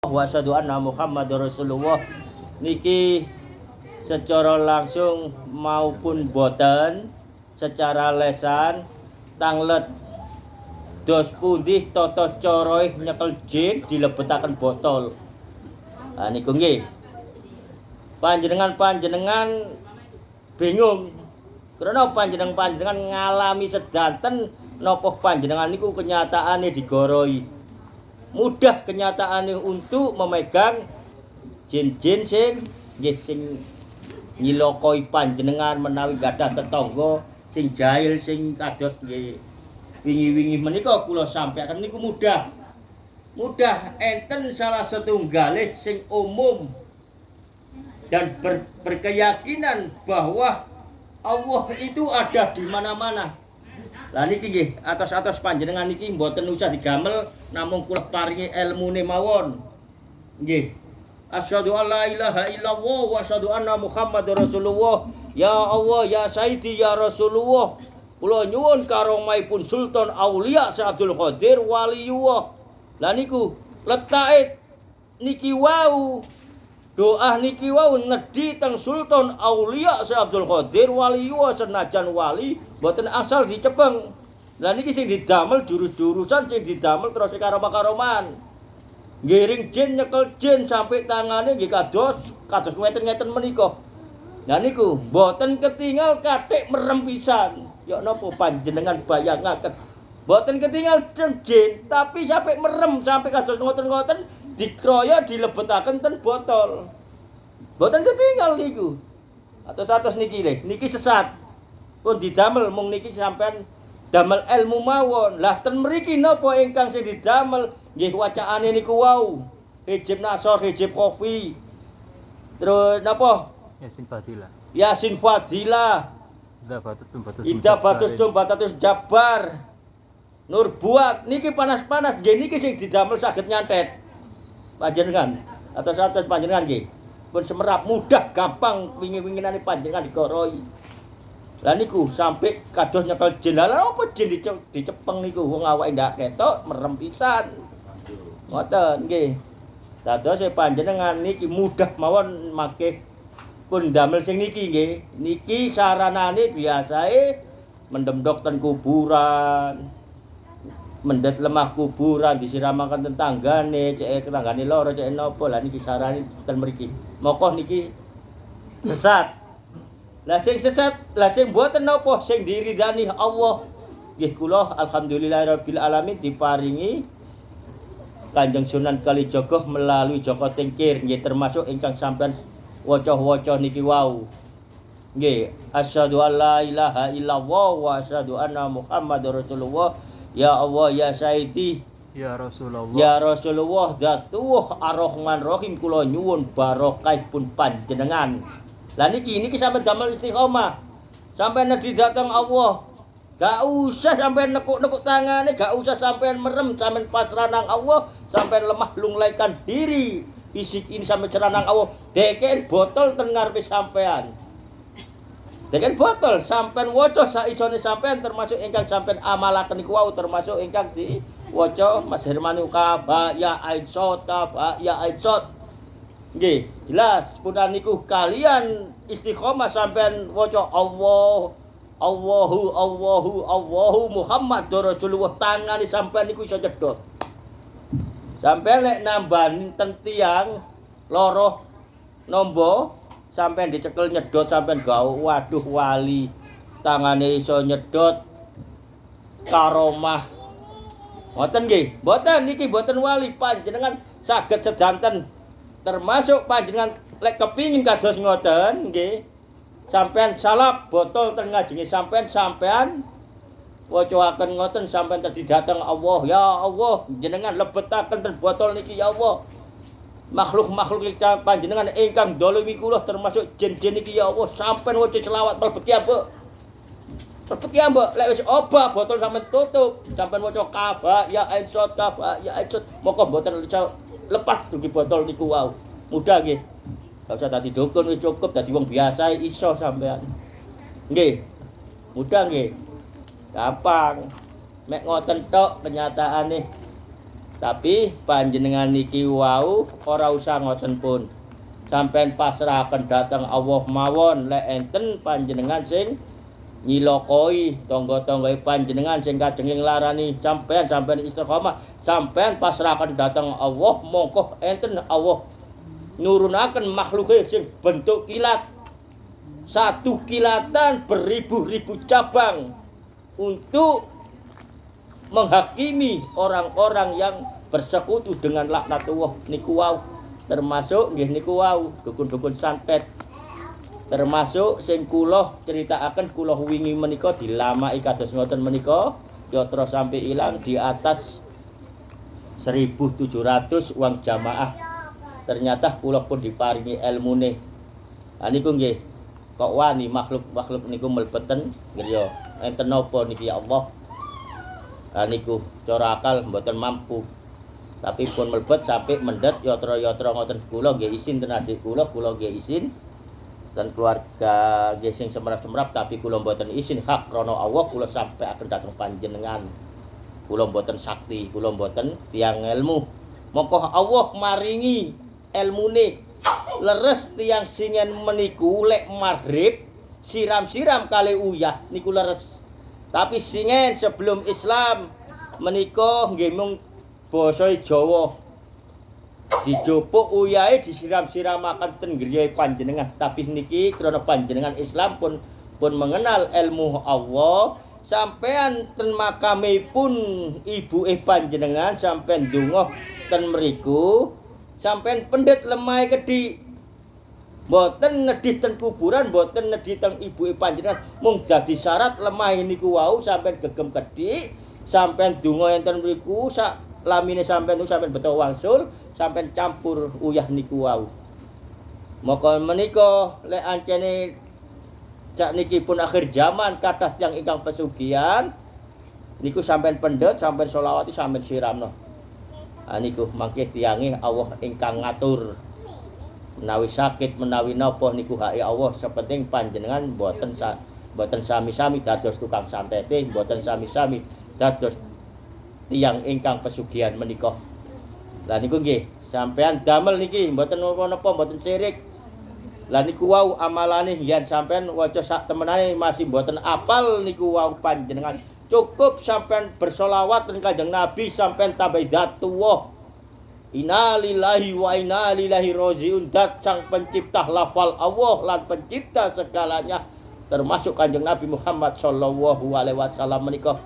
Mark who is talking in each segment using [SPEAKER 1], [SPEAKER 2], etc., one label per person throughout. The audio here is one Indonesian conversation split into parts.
[SPEAKER 1] wa asyhadu anna Muhammadar Rasulullah niki secara langsung maupun boten secara lesan tanglet dos pundih tata cara nyekel jin dilebetaken botol. Nah niku nggih. Panjenengan bingung karena panjenengan ngalami sedanten napa panjenengan niku kenyataane digoroi. Mudah kenyataane untuk memegang jin-jin sing nyilokoi panjenengan menawi gadah tetangga sing jahil sing kados nggih wingi-wingi menika kula sampaikan niku mudah enten salah setunggalih sing umum dan berkeyakinan bahwa Allah itu ada di mana-mana. Lah niki nggih atos panjenengan niki mboten usah digamel namung kula paringi ilmune mawon. Nggih. Asyhadu alla ilaha illallah wa asyhadu anna Muhammadar Rasulullah. Ya Allah ya Sayyidi ya Rasulullah. Kula nyuwun karomaipun Sultan Aulia Syekh Abdul Qadir Waliyullah. Lah niku letake niki wau doa niki wau nedhi teng Sultan Aulia Syekh Abdul Qadir Waliyullah senajan wali mboten asal dicepeng. Lah niki sing didamel jurus-jurusan sing didamel terus karoma-karoman. Ngiring jin nyekel jin sampai tangane nggih kados ngeten menika. Lah niku mboten ketinggal kathik merem pisan. Ya napa panjenengan bayangaken. Mboten ketinggal jin tapi sampai merem sampai kados ngoten-ngoten dikroya dilebetaken ten botol. Mboten ketinggal niku. Atos-atos niki lho, niki sesat. Pun didamel mung niki sampean damel ilmu mawon. Lah ten mriki napa ingkang sing didamel nggih wacaane niku wau. Hijab nasor, hijab kopi. Terus napa? Yasin Fadilah. Ida Batus Tumbatus Jabar. Nur Buat niki panas-panas nggih niki sing didamel saged nyantet. Panjenengan atos-atos panjenengan nggih. Pun semerap mudah gampang wingi-winginane panjenengan digoroi. Lah niku sampai kados nyekel jin. Lah apa jin dicepeng niku wong awake ndak ketok merem pisan. Ngoten nggih. Dados panjenengan niki mudah mawon makih pun damel sing niki nggih. Niki saranane biasae mendemdok ten kuburan. Mendet lemah kuburan disiramaken tetanggane, cek tetanggane loro cek napa. Lah niki sarane ten mriki. Moko niki sesat. Lah sing sesat, lah sing mboten napa sing diridani Allah. Nggih kula alhamdulillahirabbil alamin diparingi Kanjeng Sunan Kalijaga melalui Joko Tingkir nggih termasuk ingkang sampean waca-waca niki wau. Nggih, asyhadu alla ilaha illallah wa asyhadu anna Muhammadar Rasulullah. Ya Allah ya Sayyidi
[SPEAKER 2] ya Rasulullah.
[SPEAKER 1] Ya Rasulullah Datuh Ar-Rahman Rahim kula nyuwun barokahipun panjenengan. Lah niki sampean damel istiqomah. Sampean nedhi dhateng Allah. Gak usah sampean nekuk-nekuk tangane, gak usah sampean merem, sampean pasrah nang Allah, sampean lemah lunglaikan diri. Fisik ini sampean cerah nang Allah. Deken botol teng ngarepe sampean. Deken botol sampean waca saisone sampean termasuk ingkang sampean amalaken niku wau termasuk ingkang diwaca Mas Hermani Kaba ya Aisyot Kaba ya Aisyot. Nggih, jelas punten niku kalian istiqomah sampean waca Allahu Muhammadur Rasulullah tangane sampean niku iso cedhot. Sampean lek nambani tentiang loro nombo sampean dicekel nyedot sampean gawe waduh wali tangane iso nyedot karomah. Mboten nggih, mboten niki mboten wali panjenengan saged sedanten termasuk panjenengan lek kepingin kados ngoten nggih. Sampean salap botol teng ngajenge sampean wacaken ngoten sampean tadi dateng Allah. Ya Allah, jenengan lebetaken ten botol niki ya Allah. Makhluk-makhluk panjenengan ingkang dolimi kula termasuk jin-jin niki ya Allah, sampean waca selawat mlebet ya, Mbok. Mlebet ya, Mbok. Lek wis obah botol sampean tutup, sampean waca Kaba ya Aisyot Kaba ya Aisyot. Moko mboten lepas dugi botol niku wau. Mudah nggih. Gak usah dadi dukun wis cukup dadi wong biasa iso sampean. Nggih. Mudah nggih. Gampang. Mek ngoten tok kenyataane. Tapi panjenengan niki wau ora usah ngoten pun. Sampeyan pasrahaken dhateng Allah mawon lek enten panjenengan sing nyilokoi tangga-tanggae panjenengan sing kajenging larani sampeyan istiqomah, sampeyan pasrahaken dhateng Allah, mongko enten Allah nurunaken makhluke sing bentuk kilat. Satu kilatan beribu-ribu cabang untuk menghakimi orang-orang yang bersekutu dengan laknatullah niku wau. Termasuk nggih niku wau dukun-dukun santet. Termasuk sing kula critakaken kula wingi menika dilamaki kados ngoten menika yatra sampai ilang di atas 1.700 uang jamaah. Ternyata kula pun diparingi ilmune. Ha niku nggih kok wani makhluk-makhluk niku mlebeten griya. Enten napa niki ya Allah? Ha niku cara akal mboten mampu. Tapi pun melebet sampai mendet yatra-yatra ngoten kula nggih izin ten adik kula nggih izin dan keluarga nggih sing semrap-semrap tapi kula mboten izin hak krana Allah kula sampai akan dateng panjenengan. Kula mboten sakti, kula mboten tiyang ilmu. Mongko Allah maringi ilmune leres tiyang singen meniku lek maghrib siram-siram kali uyah niku leres. Tapi singen sebelum Islam menika nggih mung basa Jawa dijupuk uyahe disiram-siramaken ten griya panjenengan. Tapi niki krana panjenengan Islam pun mengenal ilmu Allah, sampean ten makamipun ibuke panjenengan sampean ndonga ten mriku, sampean pendhet lemahe kedhi. Mboten nedhi ten kuburan, mboten nedhi ten ibuke panjenengan, mung dadi syarat lemahe niku wau sampean gegem kedhi, sampean ndonga enten mriku sak lamine sampean beto wangsul, sampean campur uyah niku wau. Maka menika lek ancene cak niki pun akhir zaman kathah tiyang ingkang pesugihan niku sampean pendhet, sampean selawati, sampean siramno. Ha niku mangke tiyange Allah ingkang ngatur. Menawi sakit menawi napa niku hake Allah, sepenting panjenengan boten sami-sami dados tukang santete, boten sami-sami dados tiyang ingkang pesugihan menika. Lah niku nggih, sampean damel niki mboten napa-napa, mboten sirik. Lah niku wau amalane yen sampean waca sak temenane masih mboten apal niku wau panjenengan. Cukup sampean bersolawat ten Kanjeng Nabi, sampean tambah datuwah. Innalillahi wa inna ilaihi rajiun. Dat sang pencipta lafal Allah lan pencipta segalanya termasuk Kanjeng Nabi Muhammad sallallahu alaihi wasallam menika.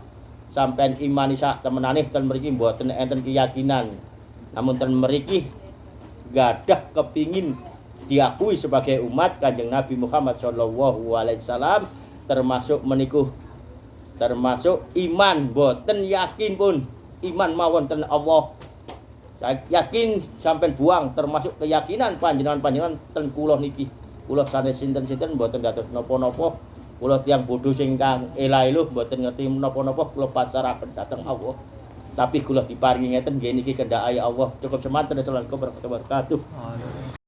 [SPEAKER 1] Sampean imani sak temenane ten mriki mboten enten keyakinan. Namun ten mriki gadah kepingin diakui sebagai umat Kanjeng Nabi Muhammad sallallahu alaihi wasallam, termasuk meniku termasuk iman boten yakin pun iman mawon ten Allah. Saya yakin sampean buang termasuk keyakinan panjenengan ten kula niki. Kula sanes sinten-sinten mboten dados napa-napa. Kula tiyang bodho sing kang ela-eluh mboten ngerti napa-napa, kula pasrahaken dhateng Allah. Tapi kula diparingi ngeten nggih niki kendhake Allah. Cukup semanten. Assalamualaikum warahmatullahi wabarakatuh.